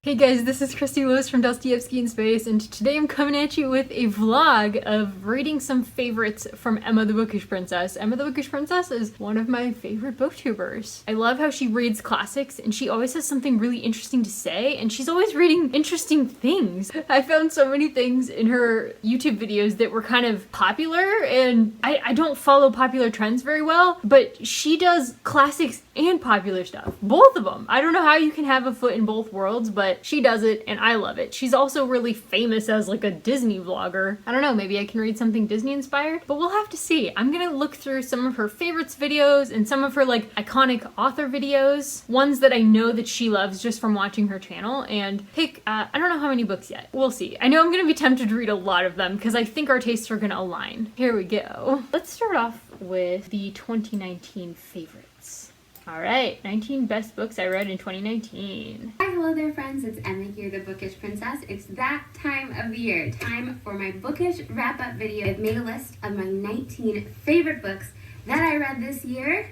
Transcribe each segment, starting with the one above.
Hey guys, this is Christy Lewis from Dostoevsky in Space, and today I'm coming at you with a vlog of reading some favorites from Emma the Bookish Princess. Emma the Bookish Princess is one of my favorite booktubers. I love how she reads classics, and she always has something really interesting to say, and she's always reading interesting things. I found so many things in her YouTube videos that were kind of popular, and I don't follow popular trends very well, but she does classics and popular stuff. Both of them. I don't know how you can have a foot in both worlds, but she does it and I love it. She's also really famous as like a Disney vlogger. I don't know, maybe I can read something Disney inspired, but we'll have to see. I'm gonna look through some of her favorites videos and some of her like iconic author videos, ones that I know that she loves just from watching her channel, and pick, I don't know how many books yet. We'll see. I know I'm gonna be tempted to read a lot of them because I think our tastes are gonna align. Here we go. Let's start off with the 2019 favorites. Alright, 19 best books I read in 2019. Hi, hello there friends, it's Emma here, the Bookish Princess. It's that time of the year, time for my bookish wrap-up video. I've made a list of my 19 favorite books that I read this year.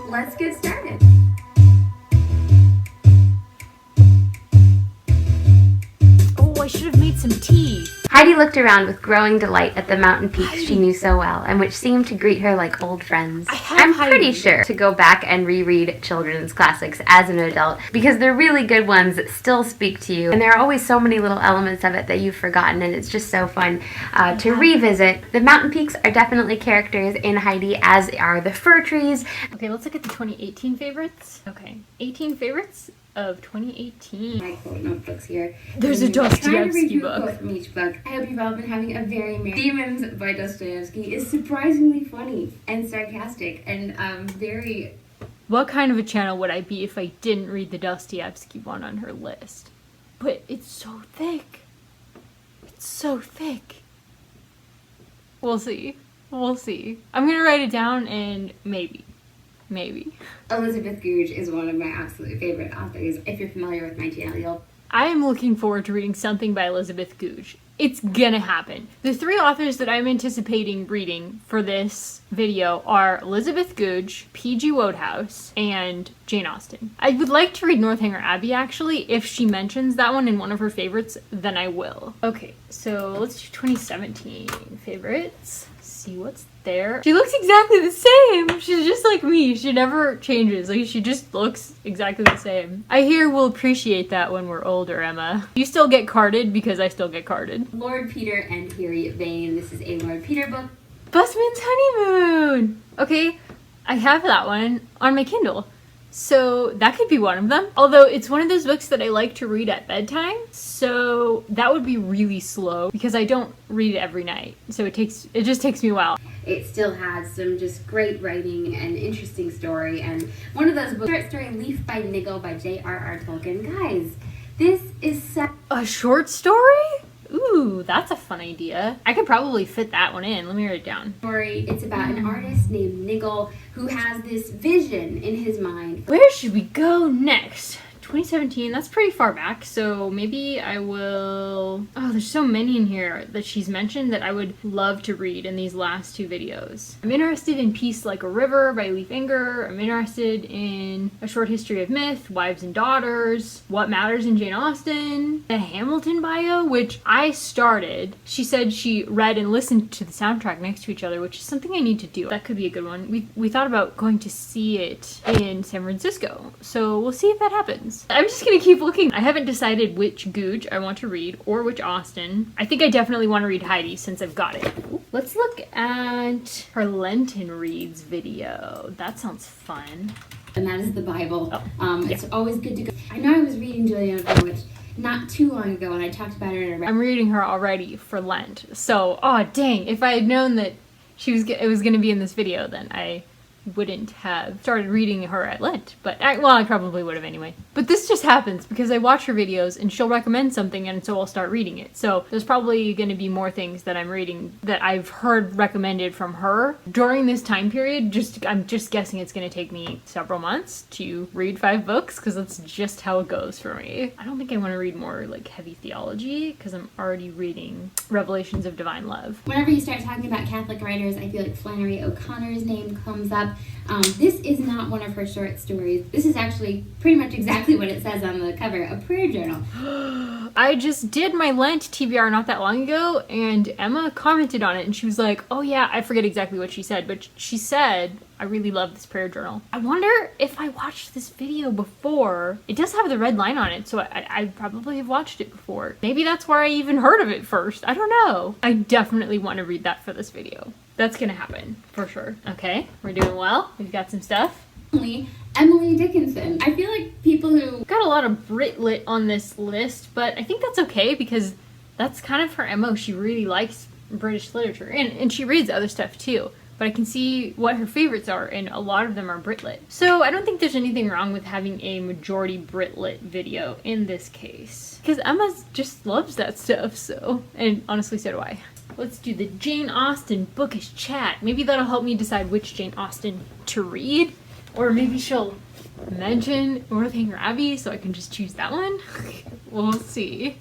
Let's get started. Oh, I should have made some tea. Heidi looked around with growing delight at the mountain peaks she knew so well, and which seemed to greet her like old friends. I'm pretty sure to go back and reread children's classics as an adult, because they're really good ones that still speak to you, and there are always so many little elements of it that you've forgotten, and it's just so fun to revisit. The mountain peaks are definitely characters in Heidi, as are the fir trees. Okay, let's look at the 2018 favorites. Okay, 18 favorites of 2018. My quote notebooks here. There's a Dostoevsky book. Quote from each book. I hope you've all been having a very merry. Demons by Dostoevsky is surprisingly funny and sarcastic and very. What kind of a channel would I be if I didn't read the Dostoevsky one on her list? But it's so thick. It's so thick. We'll see. We'll see. I'm gonna write it down and maybe. Elizabeth Goudge is one of my absolute favorite authors. If you're familiar with my channel, I am looking forward to reading something by Elizabeth Goudge. It's gonna happen. The three authors that I'm anticipating reading for this video are Elizabeth Goudge, P.G. Wodehouse, and Jane Austen. I would like to read Northanger Abbey actually. If she mentions that one in one of her favorites, then I will. Okay, so let's do 2017 favorites. See what's there. She looks exactly the same. She's just like me. She never changes. Like, she just looks exactly the same. I hear we'll appreciate that when we're older, Emma. You still get carded because I still get carded. Lord Peter and Harriet Vane. This is a Lord Peter book. Busman's Honeymoon! Okay, I have that one on my Kindle. So that could be one of them. Although it's one of those books that I like to read at bedtime. So that would be really slow because I don't read it every night. So it just takes me a while. It still has some just great writing and interesting story. And one of those books, short story Leaf by Niggle by J.R.R. Tolkien. Guys, this is a short story? Ooh, that's a fun idea. I could probably fit that one in. Let me write it down. It's about an artist named Niggle who has this vision in his mind. Where should we go next? 2017, that's pretty far back, so maybe I will... Oh, there's so many in here that she's mentioned that I would love to read in these last two videos. I'm interested in Peace Like a River by Leif Inger. I'm interested in A Short History of Myth, Wives and Daughters, What Matters in Jane Austen, the Hamilton bio, which I started. She said she read and listened to the soundtrack next to each other, which is something I need to do. That could be a good one. We thought about going to see it in San Francisco, so we'll see if that happens. I'm just gonna keep looking. I haven't decided which Goudge I want to read or which Austen. I think I definitely want to read Heidi since I've got it. Let's look at her Lenten Reads video. That sounds fun. And that is the Bible. Oh, yeah. It's always good to go. I know I was reading Julian, which not too long ago, and I talked about it in a... I'm reading her already for Lent. So, oh dang, if I had known that it was gonna be in this video, then I wouldn't have started reading her at Lent, but I probably would have anyway. But this just happens because I watch her videos and she'll recommend something and so I'll start reading it. So there's probably going to be more things that I'm reading that I've heard recommended from her during this time period. I'm just guessing it's going to take me several months to read 5 books because that's just how it goes for me. I don't think I want to read more like heavy theology because I'm already reading Revelations of Divine Love. Whenever you start talking about Catholic writers, I feel like Flannery O'Connor's name comes up. This is not one of her short stories. This is actually pretty much exactly what it says on the cover, a prayer journal. I just did my Lent TBR not that long ago, and Emma commented on it, and she was like, oh yeah, I forget exactly what she said, but she said, I really love this prayer journal. I wonder if I watched this video before. It does have the red line on it, so I probably have watched it before. Maybe that's where I even heard of it first. I don't know. I definitely want to read that for this video. That's gonna happen, for sure. Okay, we're doing well. We've got some stuff. Emily Dickinson. I feel like people who... Got a lot of Brit lit on this list, but I think that's okay because that's kind of her MO. She really likes British literature, and she reads other stuff too. But I can see what her favorites are, and a lot of them are Brit-lit. So I don't think there's anything wrong with having a majority Brit-lit video in this case. Because Emma just loves that stuff, so... And honestly, so do I. Let's do the Jane Austen bookish chat. Maybe that'll help me decide which Jane Austen to read. Or maybe she'll mention Northanger Abbey, so I can just choose that one. We'll see.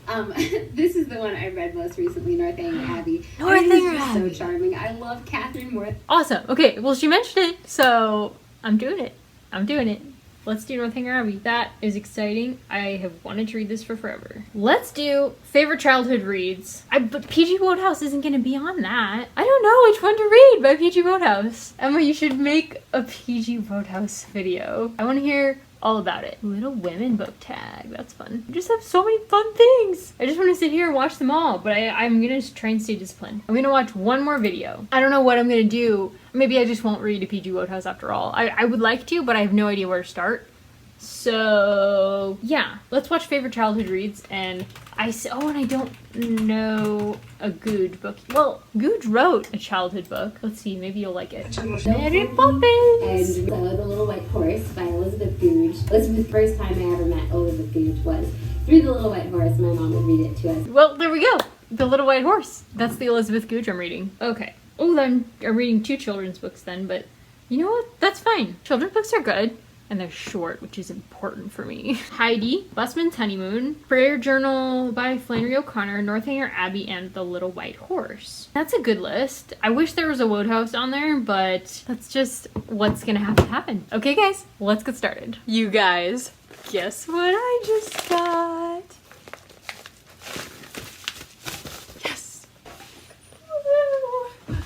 This is the one I read most recently, Northanger Abbey. Northanger Abbey. So charming. I love Catherine Moore. Awesome. Okay, well, she mentioned it, so I'm doing it. I'm doing it. Let's do Northanger Abbey. That is exciting. I have wanted to read this for forever. Let's do favorite childhood reads. But P.G. Wodehouse isn't going to be on that. I don't know which one to read by P.G. Wodehouse. Emma, you should make a P.G. Wodehouse video. I want to hear all about it. Little Women book tag. That's fun. I just have so many fun things. I just want to sit here and watch them all, but I'm going to try and stay disciplined. I'm going to watch one more video. I don't know what I'm going to do. Maybe I just won't read a P.G. Wodehouse after all. I would like to, but I have no idea where to start. So, yeah. Let's watch favorite childhood reads, and and I don't know a Goudge book. Well, Goudge wrote a childhood book. Let's see, maybe you'll like it. Mary Poppins! And The Little White Horse by Elizabeth Goudge. This was the first time I ever met Elizabeth Goudge was through The Little White Horse. My mom would read it to us. Well, there we go. The Little White Horse. That's the Elizabeth Goudge I'm reading. Okay. Oh, I'm reading 2 children's books then, but you know what? That's fine. Children's books are good. And they're short, which is important for me. Heidi, Busman's Honeymoon, Prayer Journal by Flannery O'Connor, Northanger Abbey, and The Little White Horse. That's a good list. I wish there was a Wodehouse on there, but that's just what's gonna have to happen. Okay, guys, let's get started. You guys, guess what I just got? Yes! Woo!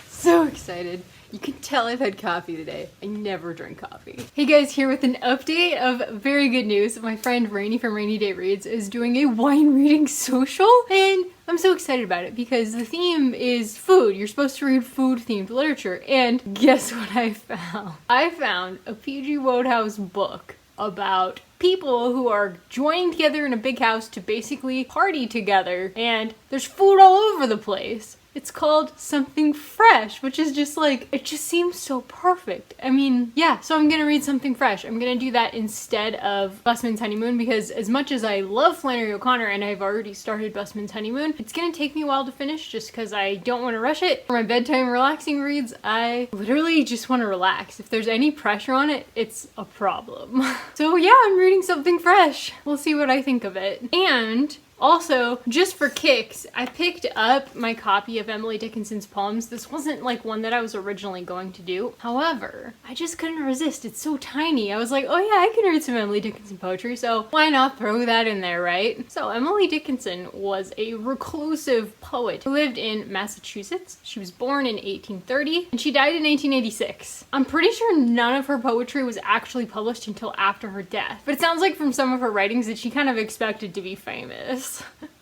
So excited. You can tell I've had coffee today. I never drink coffee. Hey guys, here with an update of very good news. My friend Rainy from Rainy Day Reads is doing a wine reading social, and I'm so excited about it because the theme is food. You're supposed to read food-themed literature, and guess what I found? I found a P.G. Wodehouse book about people who are joining together in a big house to basically party together, and there's food all over the place. It's called Something Fresh, which is just like, it just seems so perfect. I mean, yeah, so I'm gonna read Something Fresh. I'm gonna do that instead of Busman's Honeymoon because as much as I love Flannery O'Connor and I've already started Busman's Honeymoon, it's gonna take me a while to finish just because I don't want to rush it. For my bedtime relaxing reads, I literally just want to relax. If there's any pressure on it, it's a problem. So yeah, I'm reading Something Fresh. We'll see what I think of it. And also, just for kicks, I picked up my copy of Emily Dickinson's poems. This wasn't like one that I was originally going to do. However, I just couldn't resist. It's so tiny. I was like, oh yeah, I can read some Emily Dickinson poetry, so why not throw that in there, right? So Emily Dickinson was a reclusive poet who lived in Massachusetts. She was born in 1830 and she died in 1886. I'm pretty sure none of her poetry was actually published until after her death, but it sounds like from some of her writings that she kind of expected to be famous.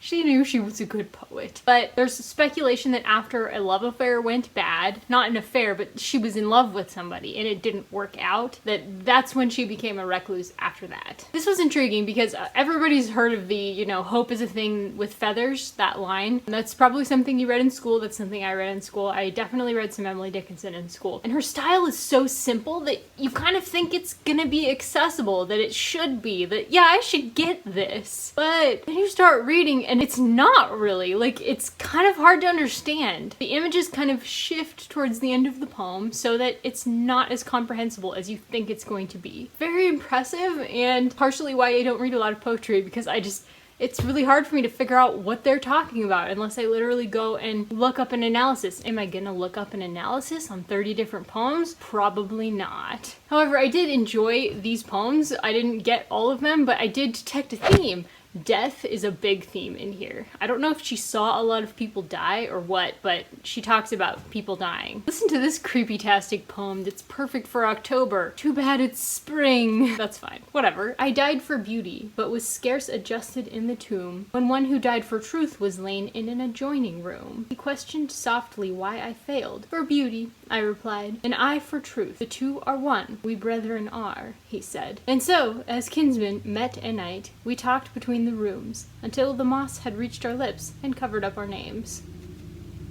She knew she was a good poet. But there's speculation that after a love affair went bad, not an affair, but she was in love with somebody and it didn't work out, that's when she became a recluse after that. This was intriguing because everybody's heard of the, you know, hope is a thing with feathers, that line. And that's probably something you read in school. That's something I read in school. I definitely read some Emily Dickinson in school. And her style is so simple that you kind of think it's gonna be accessible, that it should be, that yeah, I should get this. But then you start reading and it's not really. Like, it's kind of hard to understand. The images kind of shift towards the end of the poem so that it's not as comprehensible as you think it's going to be. Very impressive, and partially why I don't read a lot of poetry, because I just it's really hard for me to figure out what they're talking about unless I literally go and look up an analysis. Am I gonna look up an analysis on 30 different poems? Probably not. However, I did enjoy these poems. I didn't get all of them, but I did detect a theme. Death is a big theme in here. I don't know if she saw a lot of people die or what, but she talks about people dying. Listen to this creepy-tastic poem that's perfect for October. Too bad it's spring. That's fine. Whatever. I died for beauty, but was scarce adjusted in the tomb, when one who died for truth was lain in an adjoining room. He questioned softly why I failed. For beauty, I replied, and I for truth. The two are one. We brethren are, he said. And so, as kinsmen met a night, we talked between the rooms, until the moss had reached our lips and covered up our names.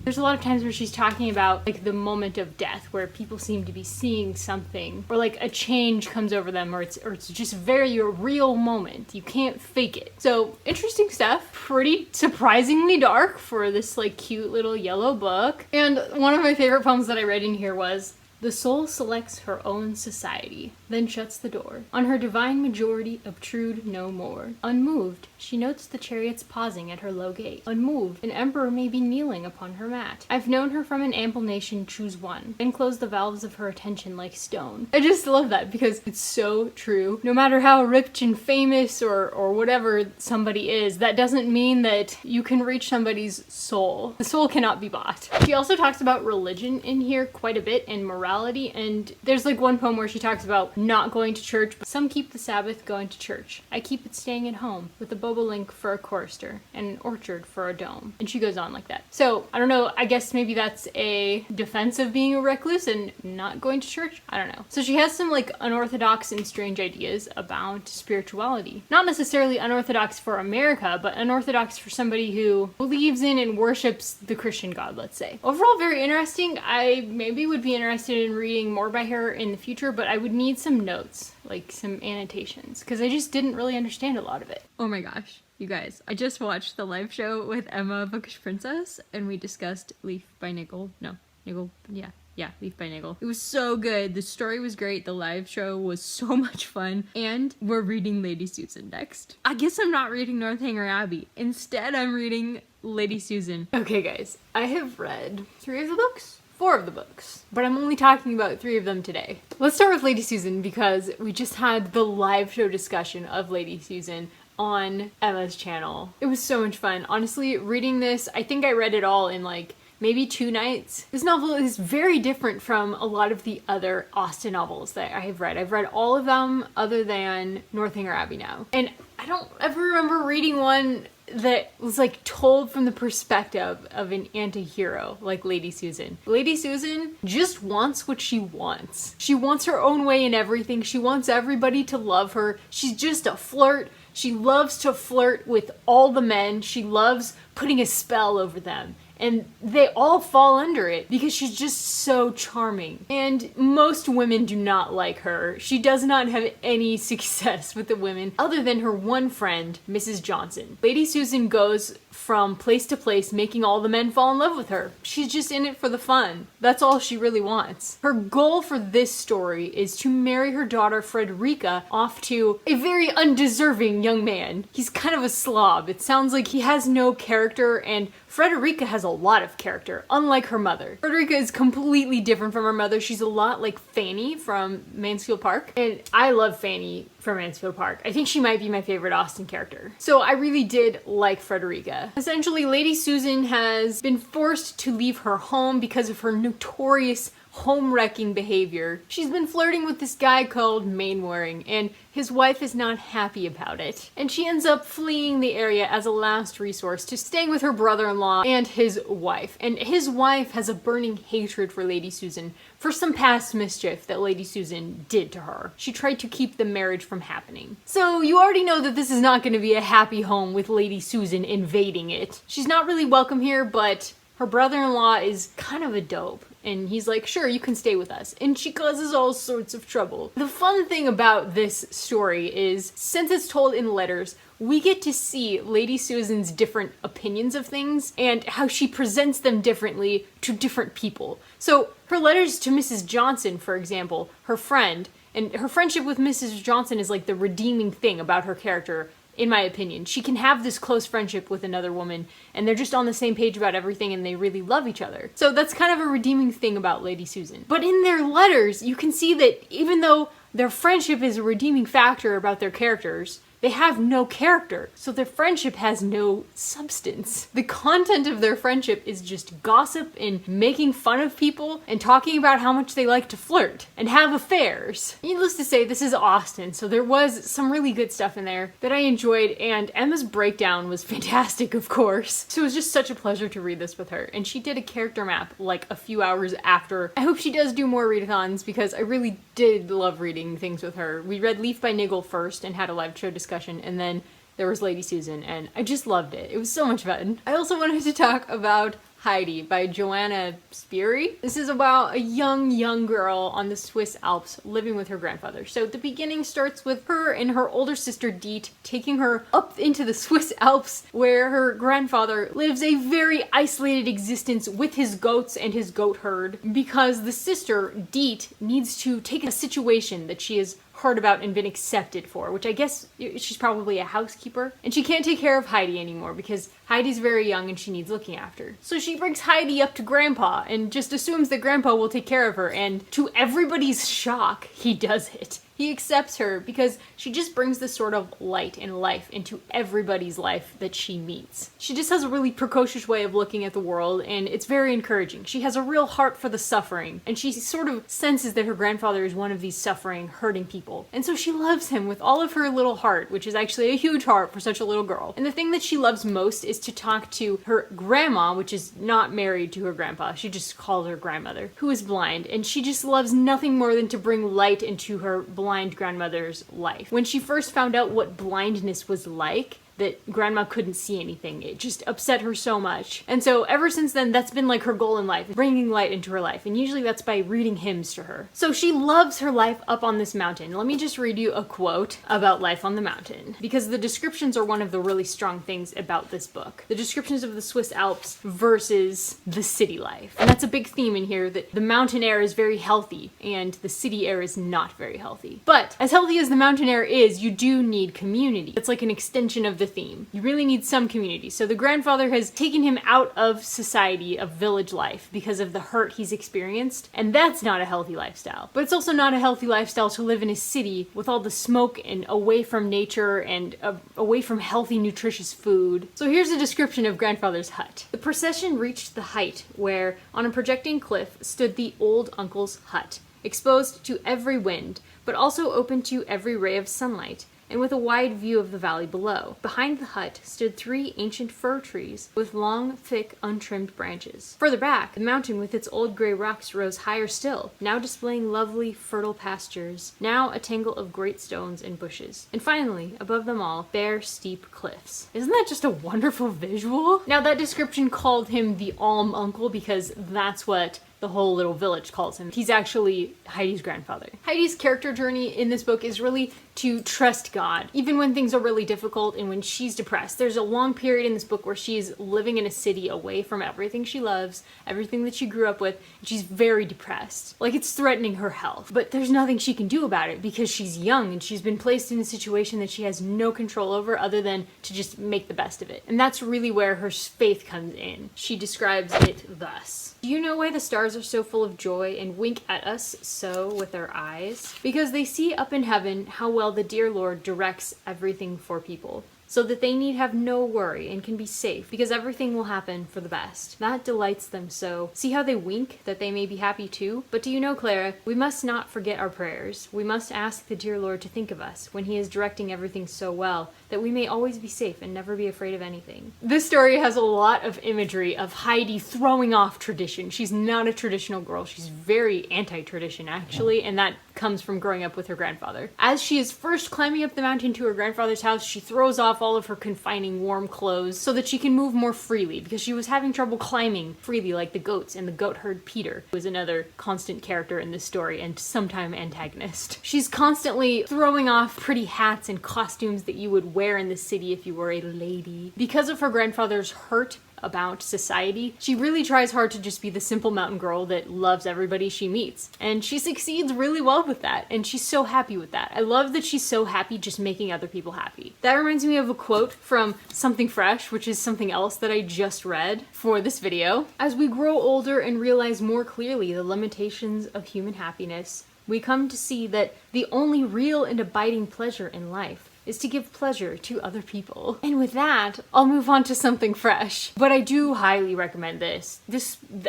There's a lot of times where she's talking about like the moment of death, where people seem to be seeing something, or like a change comes over them, or it's just very a real moment. You can't fake it. So interesting stuff. Pretty surprisingly dark for this like cute little yellow book. And one of my favorite poems that I read in here was, the soul selects her own society, then shuts the door. On her divine majority obtrude no more. Unmoved, she notes the chariots pausing at her low gate. Unmoved, an emperor may be kneeling upon her mat. I've known her from an ample nation choose one, then close the valves of her attention like stone. I just love that because it's so true. No matter how rich and famous or whatever somebody is, that doesn't mean that you can reach somebody's soul. The soul cannot be bought. She also talks about religion in here quite a bit and morality. And there's like one poem where she talks about not going to church, but some keep the Sabbath going to church. I keep it staying at home with a bobolink for a chorister and an orchard for a dome. And she goes on like that. So I don't know, I guess maybe that's a defense of being a recluse and not going to church. I don't know. So she has some like unorthodox and strange ideas about spirituality. Not necessarily unorthodox for America, but unorthodox for somebody who believes in and worships the Christian God, let's say. Overall, very interesting. I maybe would be interested in reading more by her in the future, but I would need some notes, like some annotations, because I just didn't really understand a lot of it. Oh my gosh, you guys, I just watched the live show with Emma, Bookish Princess, and we discussed Leaf by Niggle. No, Niggle, yeah, Leaf by Niggle. It was so good. The story was great. The live show was so much fun. And we're reading Lady Susan next. I guess I'm not reading Northanger Abbey. Instead, I'm reading Lady Susan. Okay, guys, I have read 3 of the books. 4 of the books, but I'm only talking about 3 of them today. Let's start with Lady Susan because we just had the live show discussion of Lady Susan on Emma's channel. It was so much fun. Honestly, reading this, I think I read it all in like maybe 2 nights. This novel is very different from a lot of the other Austen novels that I have read. I've read all of them other than Northanger Abbey now. And I don't ever remember reading one that was like told from the perspective of an anti-hero like Lady Susan. Lady Susan just wants what she wants. She wants her own way in everything. She wants everybody to love her. She's just a flirt. She loves to flirt with all the men. She loves putting a spell over them. And they all fall under it because she's just so charming. And most women do not like her. She does not have any success with the women other than her one friend, Mrs. Johnson. Lady Susan goes from place to place making all the men fall in love with her. She's just in it for the fun. That's all she really wants. Her goal for this story is to marry her daughter Frederica off to a very undeserving young man. He's kind of a slob. It sounds like he has no character, and Frederica has a lot of character, unlike her mother. Frederica is completely different from her mother. She's a lot like Fanny from Mansfield Park, and I love Fanny from Mansfield Park. I think she might be my favorite Austen character. So I really did like Frederica. Essentially, Lady Susan has been forced to leave her home because of her notorious home-wrecking behavior. She's been flirting with this guy called Mainwaring, and his wife is not happy about it. And she ends up fleeing the area as a last resource to staying with her brother-in-law and his wife. And his wife has a burning hatred for Lady Susan for some past mischief that Lady Susan did to her. She tried to keep the marriage from happening. So you already know that this is not going to be a happy home with Lady Susan invading it. She's not really welcome here, but her brother-in-law is kind of a dope. And he's like, sure, you can stay with us. And she causes all sorts of trouble. The fun thing about this story is, since it's told in letters, we get to see Lady Susan's different opinions of things and how she presents them differently to different people. So her letters to Mrs. Johnson, for example, her friend, and her friendship with Mrs. Johnson is like the redeeming thing about her character. in my opinion. She can have this close friendship with another woman, and they're just on the same page about everything, and they really love each other. So that's kind of a redeeming thing about Lady Susan. But in their letters, you can see that even though their friendship is a redeeming factor about their characters, they have no character, so their friendship has no substance. The content of their friendship is just gossip and making fun of people and talking about how much they like to flirt and have affairs. Needless to say, this is Austen, so there was some really good stuff in there that I enjoyed, and Emma's breakdown was fantastic, of course. So it was just such a pleasure to read this with her, and she did a character map like a few hours after. I hope she does do more readathons because I really did love reading things with her. We read Leaf by Niggle first and had a live show discussion, and then there was Lady Susan, and I just loved it. It was so much fun. I also wanted to talk about Heidi by Johanna Spyri. This is about a young girl on the Swiss Alps living with her grandfather. So the beginning starts with her and her older sister Deet taking her up into the Swiss Alps, where her grandfather lives a very isolated existence with his goats and his goat herd, because the sister Deet needs to take a situation that she is heard about and been accepted for, which I guess she's probably a housekeeper, and she can't take care of Heidi anymore because Heidi's very young and she needs looking after. So she brings Heidi up to Grandpa and just assumes that Grandpa will take care of her, and to everybody's shock, he does it. He accepts her because she just brings this sort of light and life into everybody's life that she meets. She just has a really precocious way of looking at the world, and it's very encouraging. She has a real heart for the suffering, and she sort of senses that her grandfather is one of these suffering, hurting people. And so she loves him with all of her little heart, which is actually a huge heart for such a little girl. And the thing that she loves most is to talk to her grandma, which is not married to her grandpa. She just calls her grandmother, who is blind, and she just loves nothing more than to bring light into her blind grandmother's life. When she first found out what blindness was like, that grandma couldn't see anything, it just upset her so much. And so ever since then, that's been like her goal in life, bringing light into her life. And usually that's by reading hymns to her. So she loves her life up on this mountain. Let me just read you a quote about life on the mountain, because the descriptions are one of the really strong things about this book. The descriptions of the Swiss Alps versus the city life. And that's a big theme in here, that the mountain air is very healthy and the city air is not very healthy. But as healthy as the mountain air is, you do need community. It's like an extension of the theme. You really need some community. So the grandfather has taken him out of society, of village life, because of the hurt he's experienced, and that's not a healthy lifestyle. But it's also not a healthy lifestyle to live in a city with all the smoke and away from nature and away from healthy, nutritious food. So here's a description of grandfather's hut. The procession reached the height where, on a projecting cliff, stood the old uncle's hut, exposed to every wind, but also open to every ray of sunlight, and with a wide view of the valley below. Behind the hut stood 3 ancient fir trees with long, thick, untrimmed branches. Further back, the mountain with its old gray rocks rose higher still, now displaying lovely, fertile pastures, now a tangle of great stones and bushes. And finally, above them all, bare, steep cliffs. Isn't that just a wonderful visual? Now, that description called him the Alm Uncle because that's what the whole little village calls him. He's actually Heidi's grandfather. Heidi's character journey in this book is really to trust God, even when things are really difficult and when she's depressed. There's a long period in this book where she's living in a city away from everything she loves, everything that she grew up with, and she's very depressed. Like, it's threatening her health. But there's nothing she can do about it because she's young and she's been placed in a situation that she has no control over other than to just make the best of it. And that's really where her faith comes in. She describes it thus. Do you know why the stars are so full of joy and wink at us so with their eyes? Because they see up in heaven how well the dear Lord directs everything for people, so that they need have no worry and can be safe, because everything will happen for the best. That delights them so. See how they wink, that they may be happy too? But do you know, Clara, we must not forget our prayers. We must ask the dear Lord to think of us, when he is directing everything so well, that we may always be safe and never be afraid of anything. This story has a lot of imagery of Heidi throwing off tradition. She's not a traditional girl. She's very anti-tradition, actually, and that comes from growing up with her grandfather. As she is first climbing up the mountain to her grandfather's house, she throws off all of her confining warm clothes so that she can move more freely, because she was having trouble climbing freely like the goats and the goat herd Peter, who is another constant character in this story and sometime antagonist. She's constantly throwing off pretty hats and costumes that you would wear in the city if you were a lady. Because of her grandfather's hurt about society. She really tries hard to just be the simple mountain girl that loves everybody she meets. And she succeeds really well with that, and she's so happy with that. I love that she's so happy just making other people happy. That reminds me of a quote from Something Fresh, which is something else that I just read for this video. As we grow older and realize more clearly the limitations of human happiness, we come to see that the only real and abiding pleasure in life is to give pleasure to other people. And with that, I'll move on to Something Fresh. But I do highly recommend this.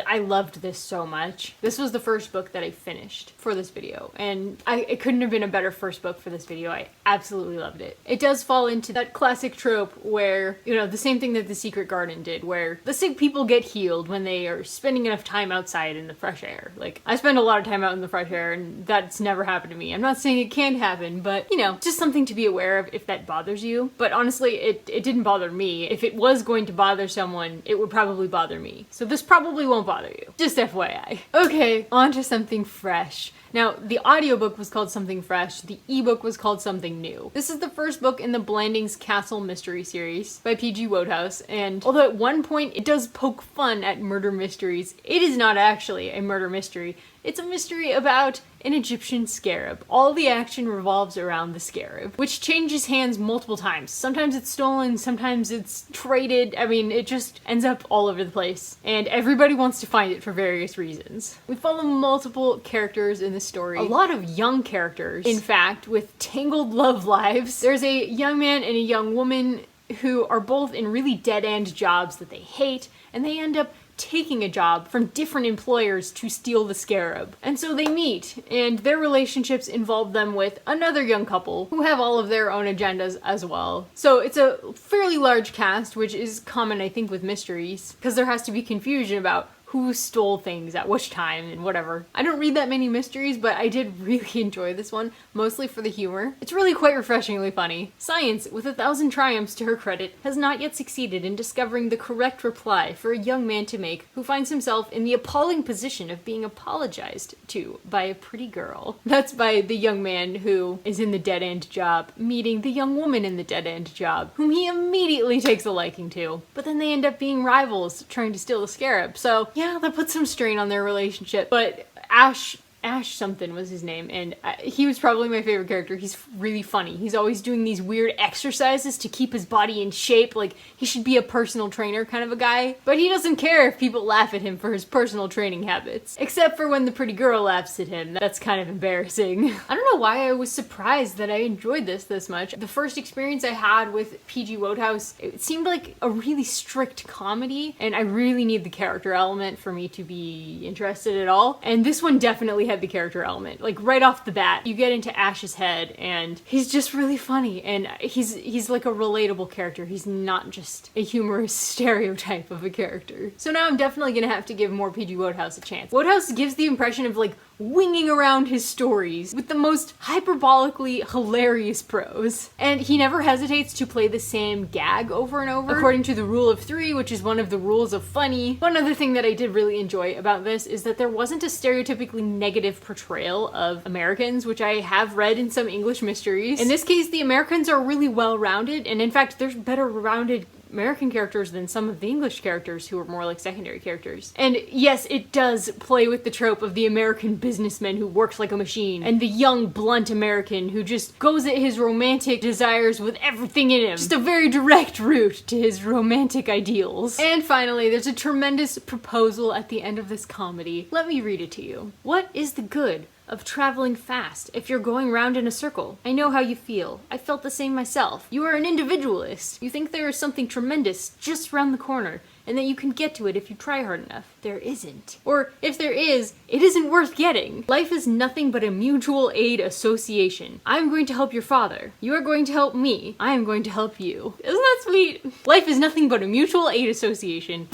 I loved this so much. This was the first book that I finished for this video, and it couldn't have been a better first book for this video. I absolutely loved it. It does fall into that classic trope where, you know, the same thing that The Secret Garden did, where the sick people get healed when they are spending enough time outside in the fresh air. Like, I spend a lot of time out in the fresh air, and that's never happened to me. I'm not saying it can't happen, but, you know, just something to be aware of if that bothers you. But honestly, it didn't bother me. If it was going to bother someone, it would probably bother me. So this probably won't bother you. Just FYI. Okay, on to Something Fresh. Now, the audiobook was called Something Fresh, the ebook was called Something New. This is the first book in the Blandings Castle mystery series by P.G. Wodehouse, and although at one point it does poke fun at murder mysteries, it is not actually a murder mystery. It's a mystery about an Egyptian scarab. All the action revolves around the scarab, which changes hands multiple times. Sometimes it's stolen, sometimes it's traded. I mean, it just ends up all over the place, and everybody wants to find it for various reasons. We follow multiple characters in the story. A lot of young characters, in fact, with tangled love lives. There's a young man and a young woman who are both in really dead-end jobs that they hate, and they end up taking a job from different employers to steal the scarab. And so they meet, and their relationships involve them with another young couple who have all of their own agendas as well. So it's a fairly large cast, which is common, I think, with mysteries, because there has to be confusion about who stole things at which time and whatever. I don't read that many mysteries, but I did really enjoy this one, mostly for the humor. It's really quite refreshingly funny. Science, with 1,000 triumphs to her credit, has not yet succeeded in discovering the correct reply for a young man to make who finds himself in the appalling position of being apologized to by a pretty girl. That's by the young man who is in the dead-end job meeting the young woman in the dead-end job, whom he immediately takes a liking to. But then they end up being rivals trying to steal the scarab, so yeah, that puts some strain on their relationship. But Ash something was his name, and he was probably my favorite character. He's really funny. He's always doing these weird exercises to keep his body in shape, like he should be a personal trainer kind of a guy. But he doesn't care if people laugh at him for his personal training habits. Except for when the pretty girl laughs at him. That's kind of embarrassing. I don't know why I was surprised that I enjoyed this much. The first experience I had with P.G. Wodehouse, it seemed like a really strict comedy, and I really need the character element for me to be interested at all. And this one definitely had the character element. Like right off the bat, you get into Ash's head and he's just really funny, and he's like a relatable character. He's not just a humorous stereotype of a character. So now I'm definitely gonna have to give more P.G. Wodehouse a chance. Wodehouse gives the impression of like winging around his stories with the most hyperbolically hilarious prose. And he never hesitates to play the same gag over and over, according to the rule of 3, which is one of the rules of funny. One other thing that I did really enjoy about this is that there wasn't a stereotypically negative portrayal of Americans, which I have read in some English mysteries. In this case, the Americans are really well-rounded, and in fact, there's better rounded American characters than some of the English characters who are more like secondary characters. And yes, it does play with the trope of the American businessman who works like a machine, and the young, blunt American who just goes at his romantic desires with everything in him. Just a very direct route to his romantic ideals. And finally, there's a tremendous proposal at the end of this comedy. Let me read it to you. What is the good of traveling fast if you're going round in a circle? I know how you feel. I felt the same myself. You are an individualist. You think there is something tremendous just round the corner, and that you can get to it if you try hard enough. There isn't. Or if there is, it isn't worth getting. Life is nothing but a mutual aid association. I'm going to help your father. You are going to help me. I am going to help you. Isn't that sweet? Life is nothing but a mutual aid association.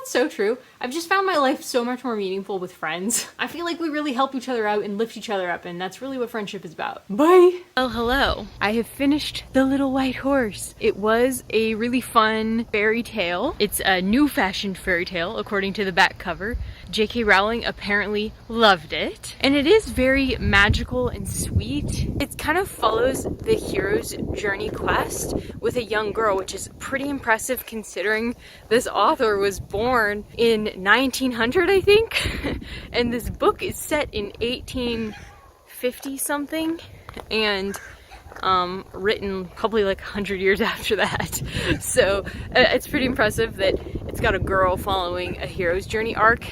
that's so true. I've just found my life so much more meaningful with friends. I feel like we really help each other out and lift each other up, and that's really what friendship is about. Bye! Oh, hello. I have finished The Little White Horse. It was a really fun fairy tale. It's a new fashioned fairy tale, according to the back cover. J.K. Rowling apparently loved it. And it is very magical and sweet. It kind of follows the hero's journey quest with a young girl, which is pretty impressive considering this author was born in 1900, I think. And this book is set in 1850 something and written probably like 100 years after that. So it's pretty impressive that it's got a girl following a hero's journey arc,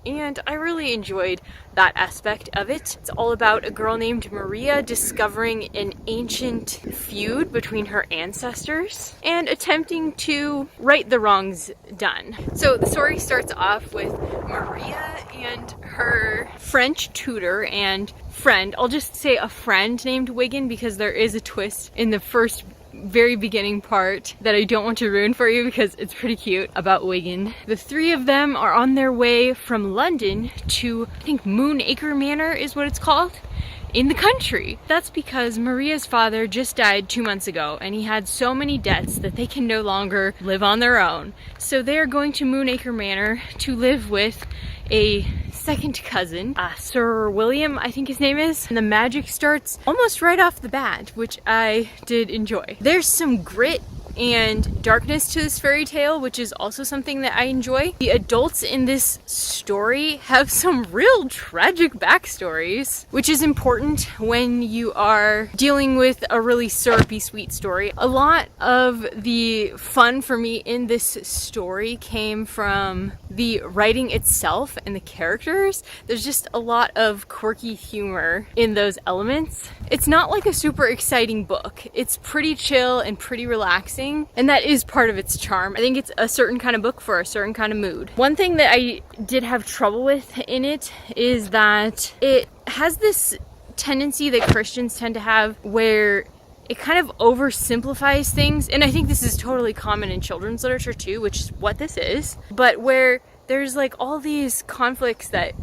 and I really enjoyed that aspect of it. It's all about a girl named Maria discovering an ancient feud between her ancestors and attempting to right the wrongs done. So the story starts off with Maria and her French tutor and friend. I'll just say a friend named Wiggin because there is a twist in the very beginning part that I don't want to ruin for you because it's pretty cute about Wiggin. The three of them are on their way from London to, I think, Moonacre Manor is what it's called, in the country. That's because Maria's father just died 2 months ago and he had so many debts that they can no longer live on their own. So they are going to Moonacre Manor to live with a second cousin, Sir William, I think his name is. And the magic starts almost right off the bat, which I did enjoy. There's some grit and darkness to this fairy tale, which is also something that I enjoy. The adults in this story have some real tragic backstories, which is important when you are dealing with a really syrupy sweet story. A lot of the fun for me in this story came from the writing itself and the characters. There's just a lot of quirky humor in those elements. It's not like a super exciting book. It's pretty chill and pretty relaxing, and that is part of its charm. I think it's a certain kind of book for a certain kind of mood. One thing that I did have trouble with in it is that it has this tendency that Christians tend to have where it kind of oversimplifies things, and I think this is totally common in children's literature too, which is what this is, but where there's like all these conflicts that,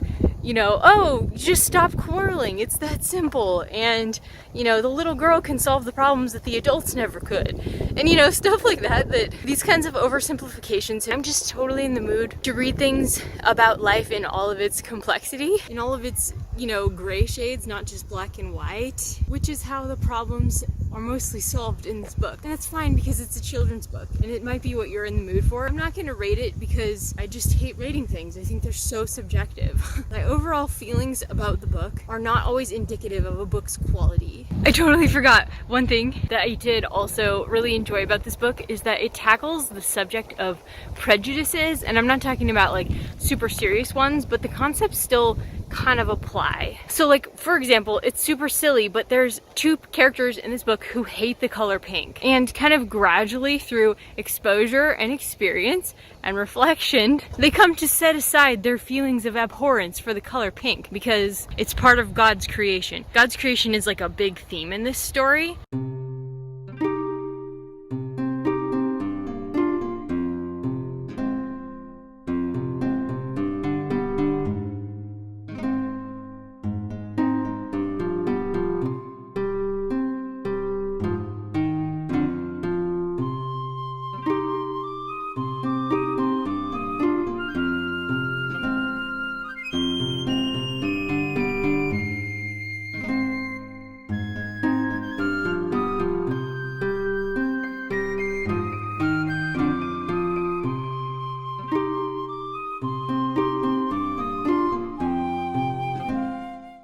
you know, oh, just stop quarreling, it's that simple, and, you know, the little girl can solve the problems that the adults never could, and, you know, stuff like that, these kinds of oversimplifications. I'm just totally in the mood to read things about life in all of its complexity, in all of its, you know, gray shades, not just black and white, which is how the problems are mostly solved in this book. And that's fine because it's a children's book and it might be what you're in the mood for. I'm not going to rate it because I just hate rating things. I think they're so subjective. My overall feelings about the book are not always indicative of a book's quality. I totally forgot one thing that I did also really enjoy about this book is that it tackles the subject of prejudices, and I'm not talking about like super serious ones, but the concepts still kind of apply. So like, for example, it's super silly, but there's two characters in this book who hate the color pink, and kind of gradually through exposure and experience and reflection, they come to set aside their feelings of abhorrence for the color pink because it's part of God's creation. God's creation is like a big theme in this story.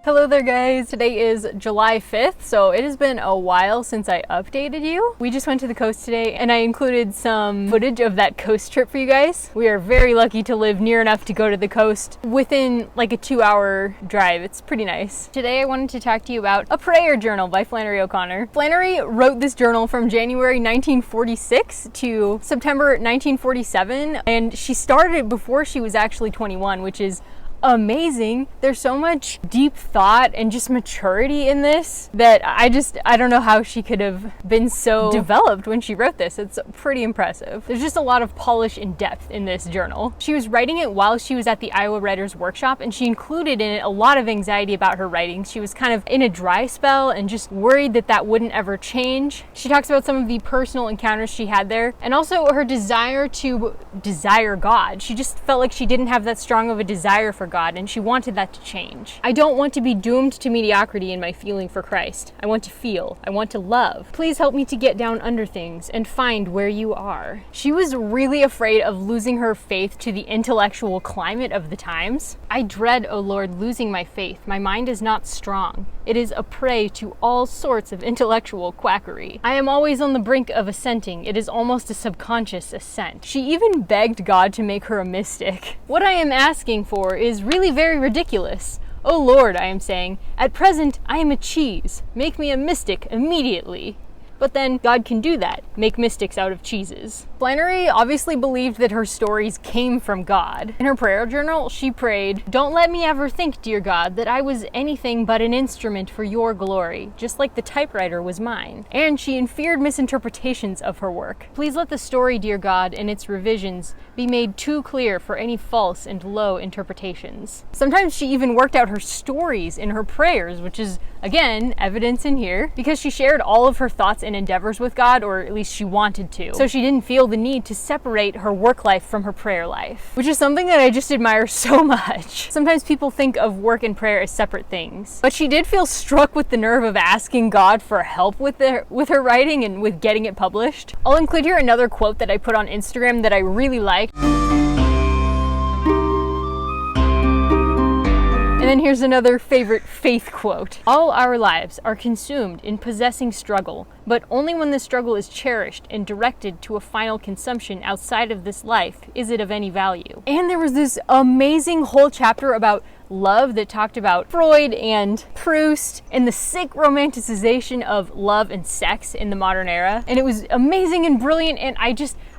Hello there guys, today is July 5th, so it has been a while since I updated you. We just went to the coast today and I included some footage of that coast trip for you guys. We are very lucky to live near enough to go to the coast within like a 2-hour drive. It's pretty nice. Today I wanted to talk to you about A Prayer Journal by Flannery O'Connor. Flannery wrote this journal from January 1946 to September 1947, and she started it before she was actually 21, which is amazing. There's so much deep thought and just maturity in this that I don't know how she could have been so developed when she wrote this. It's pretty impressive. There's just a lot of polish and depth in this journal. She was writing it while she was at the Iowa Writers Workshop, and she included in it a lot of anxiety about her writing. She was kind of in a dry spell and just worried that that wouldn't ever change. She talks about some of the personal encounters she had there, and also her desire to desire God. She just felt like she didn't have that strong of a desire for God, and she wanted that to change. I don't want to be doomed to mediocrity in my feeling for Christ. I want to feel. I want to love. Please help me to get down under things and find where you are. She was really afraid of losing her faith to the intellectual climate of the times. I dread, O Lord, losing my faith. My mind is not strong. It is a prey to all sorts of intellectual quackery. I am always on the brink of assenting. It is almost a subconscious assent. She even begged God to make her a mystic. What I am asking for is really very ridiculous. O Lord, I am saying, at present I am a cheese. Make me a mystic immediately. But then God can do that, make mystics out of cheeses. Flannery obviously believed that her stories came from God. In her prayer journal, she prayed, "Don't let me ever think, dear God, that I was anything but an instrument for your glory, just like the typewriter was mine." And she feared misinterpretations of her work. Please let the story, dear God, and its revisions be made too clear for any false and low interpretations. Sometimes she even worked out her stories in her prayers, which is, again, evidence in here, because she shared all of her thoughts and endeavors with God, or at least she wanted to. So she didn't feel the need to separate her work life from her prayer life, which is something that I just admire so much. Sometimes people think of work and prayer as separate things, but she did feel struck with the nerve of asking God for help with her writing and with getting it published. I'll include here another quote that I put on Instagram that I really liked. And then here's another favorite faith quote. All our lives are consumed in possessing struggle, but only when the struggle is cherished and directed to a final consumption outside of this life is it of any value. And there was this amazing whole chapter about love that talked about Freud and Proust and the sick romanticization of love and sex in the modern era. And it was amazing and brilliant, and I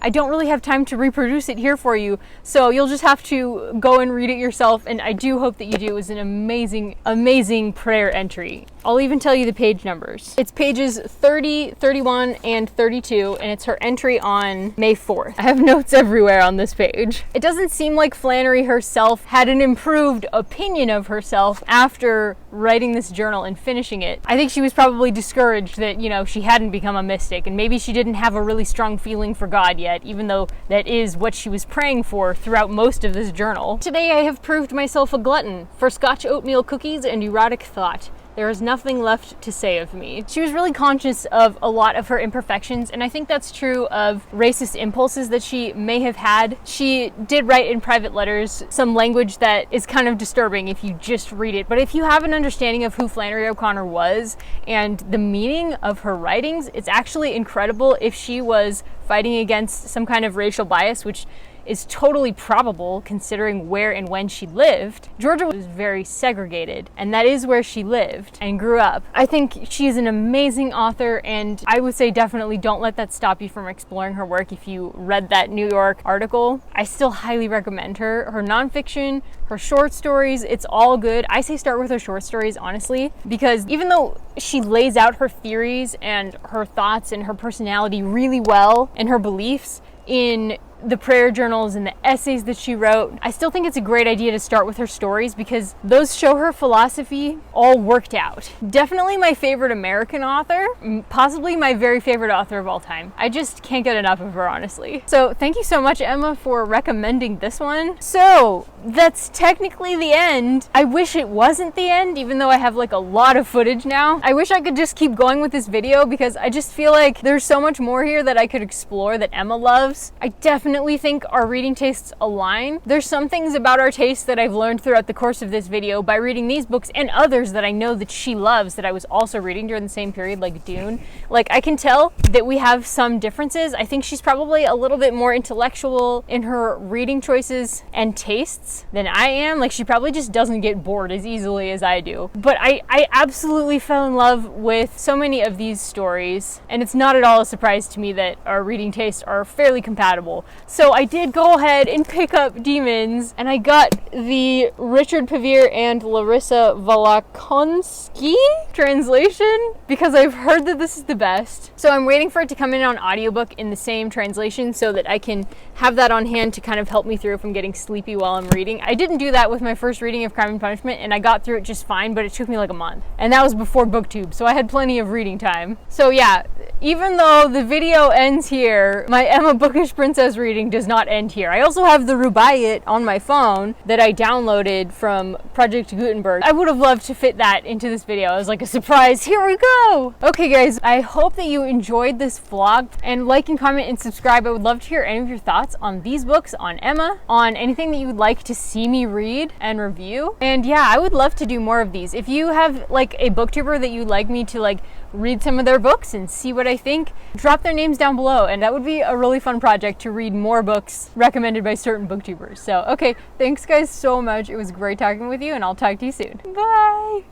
don't really have time to reproduce it here for you, so you'll just have to go and read it yourself, and I do hope that you do. It was an amazing, amazing prayer entry. I'll even tell you the page numbers. It's pages 30, 31, and 32, and it's her entry on May 4th. I have notes everywhere on this page. It doesn't seem like Flannery herself had an improved opinion of herself after writing this journal and finishing it. I think she was probably discouraged that, she hadn't become a mystic, and maybe she didn't have a really strong feeling for God yet, even though that is what she was praying for throughout most of this journal. Today I have proved myself a glutton for Scotch oatmeal cookies and erotic thought. There is nothing left to say of me. She was really conscious of a lot of her imperfections, and I think that's true of racist impulses that she may have had. She did write in private letters some language that is kind of disturbing if you just read it. But if you have an understanding of who Flannery O'Connor was and the meaning of her writings, it's actually incredible if she was fighting against some kind of racial bias, which is totally probable considering where and when she lived. Georgia was very segregated, and that is where she lived and grew up. I think she is an amazing author, and I would say definitely don't let that stop you from exploring her work if you read that New York article. I still highly recommend her. Her nonfiction, her short stories, it's all good. I say start with her short stories, honestly, because even though she lays out her theories and her thoughts and her personality really well and her beliefs in the prayer journals and the essays that she wrote, I still think it's a great idea to start with her stories because those show her philosophy all worked out. Definitely my favorite American author, possibly my very favorite author of all time. I just can't get enough of her, honestly. So thank you so much, Emma, for recommending this one. So that's technically the end. I wish it wasn't the end, even though I have a lot of footage now. I wish I could just keep going with this video because I just feel like there's so much more here that I could explore that Emma loves. I definitely think our reading tastes align. There's some things about our tastes that I've learned throughout the course of this video by reading these books and others that I know that she loves that I was also reading during the same period, like Dune. I can tell that we have some differences. I think she's probably a little bit more intellectual in her reading choices and tastes books than I am. Like, she probably just doesn't get bored as easily as I do. But I absolutely fell in love with so many of these stories, and it's not at all a surprise to me that our reading tastes are fairly compatible. So I did go ahead and pick up Demons, and I got the Richard Pevere and Larissa Volokonsky translation because I've heard that this is the best. So I'm waiting for it to come in on audiobook in the same translation so that I can have that on hand to kind of help me through if I'm getting sleepy while I'm reading. I didn't do that with my first reading of Crime and Punishment, and I got through it just fine, but it took me like a month. And that was before BookTube, so I had plenty of reading time. So yeah, even though the video ends here, my Emma Bookish Princess reading does not end here. I also have the Rubbaiyat on my phone that I downloaded from Project Gutenberg. I would have loved to fit that into this video as like a surprise. Here we go! Okay guys, I hope that you enjoyed this vlog, and like and comment and subscribe. I would love to hear any of your thoughts on these books, on Emma, on anything that you would like to see me read and review. And yeah, I would love to do more of these. If you have like a booktuber that you'd like me to like read some of their books and see what I think, drop their names down below, and that would be a really fun project to read more books recommended by certain booktubers. So okay, thanks guys so much. It was great talking with you, and I'll talk to you soon. Bye!